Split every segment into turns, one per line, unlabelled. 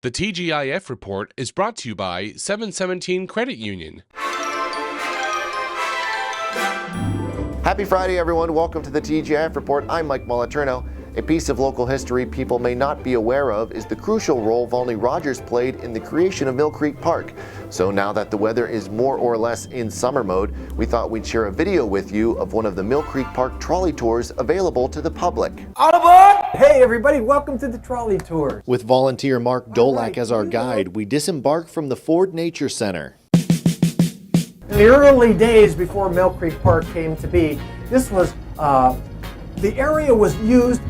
The TGIF Report is brought to you by 717 Credit Union.
Happy Friday, everyone. Welcome to the TGIF Report. I'm Mike Moliterno. A piece of local history people may not be aware of is the crucial role Volney Rogers played in the creation of Mill Creek Park. So now that the weather is more or less in summer mode, we thought we'd share a video with you of one of the Mill Creek Park trolley tours available to the public.
All aboard! Hey everybody, welcome to the trolley tour.
With volunteer Mark Dolak as our guide, we disembark from the Ford Nature Center.
In the early days before Mill Creek Park came to be, this was, the area was used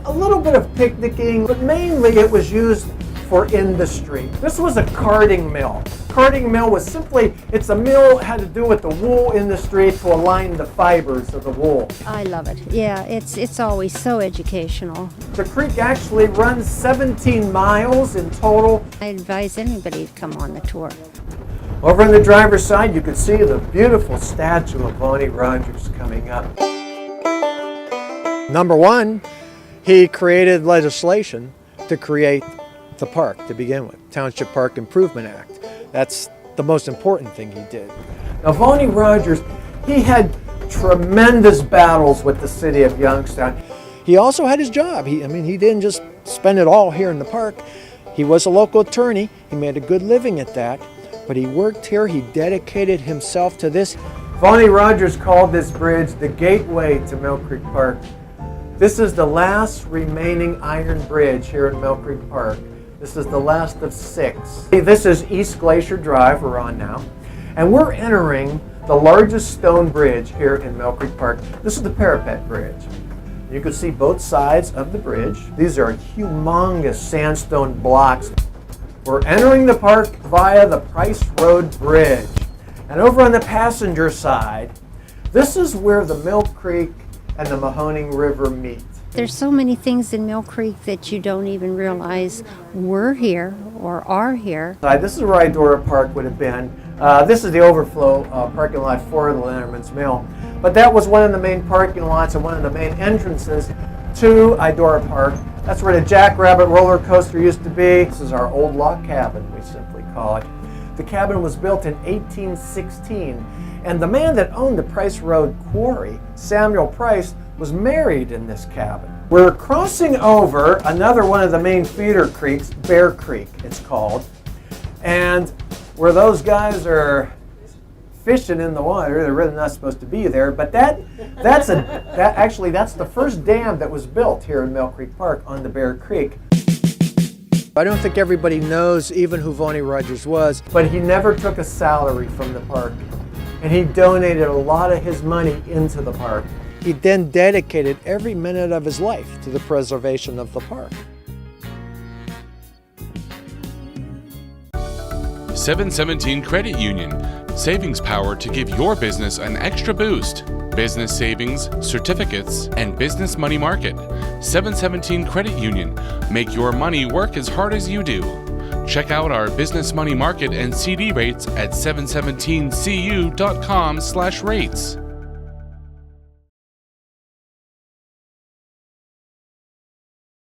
a little bit of picnicking, but mainly it was used for industry. This was a carding mill. Carding mill was simply, it's a mill that had to do with the wool industry to align the fibers of the wool.
I love it. Yeah, it's always so educational.
The creek actually runs 17 miles in total.
I advise anybody to come on the tour.
Over on the driver's side, you can see the beautiful statue of Volney Rogers coming up. Number one, he created legislation to create the park to begin with, Township Park Improvement Act. That's the most important thing he did. Now, Volney Rogers, he had tremendous battles with the city of Youngstown. He also had his job. He didn't just spend it all here in the park. He was a local attorney. He made a good living at that. But he worked here, he dedicated himself to this. Volney Rogers called this bridge the gateway to Mill Creek Park. This is the last remaining iron bridge here in Mill Creek Park. This is the last of 6. This is East Glacier Drive we're on now. And we're entering the largest stone bridge here in Mill Creek Park. This is the Parapet Bridge. You can see both sides of the bridge. These are humongous sandstone blocks. We're entering the park via the Price Road Bridge. And over on the passenger side, this is where the Mill Creek and the Mahoning River meet.
There's so many things in Mill Creek that you don't even realize were here or are here.
This is where Idora Park would have been. This is the overflow parking lot for the Lennerman's Mill. But that was one of the main parking lots and one of the main entrances to Idora Park. That's where the Jackrabbit roller coaster used to be. This is our old log cabin, we simply call it. The cabin was built in 1816, and the man that owned the Price Road Quarry, Samuel Price, was married in this cabin. We're crossing over another one of the main feeder creeks, Bear Creek it's called, and where those guys are fishing in the water, they're really not supposed to be there, but that's the first dam that was built here in Mill Creek Park on the Bear Creek. I don't think everybody knows even who Volney Rogers was, but he never took a salary from the park, and he donated a lot of his money into the park. He then dedicated every minute of his life to the preservation of the park.
717 Credit Union. Savings power to give your business an extra boost. Business savings, certificates, and business money market. 717 Credit Union. Make your money work as hard as you do. Check out our business money market and CD rates at 717cu.com/rates.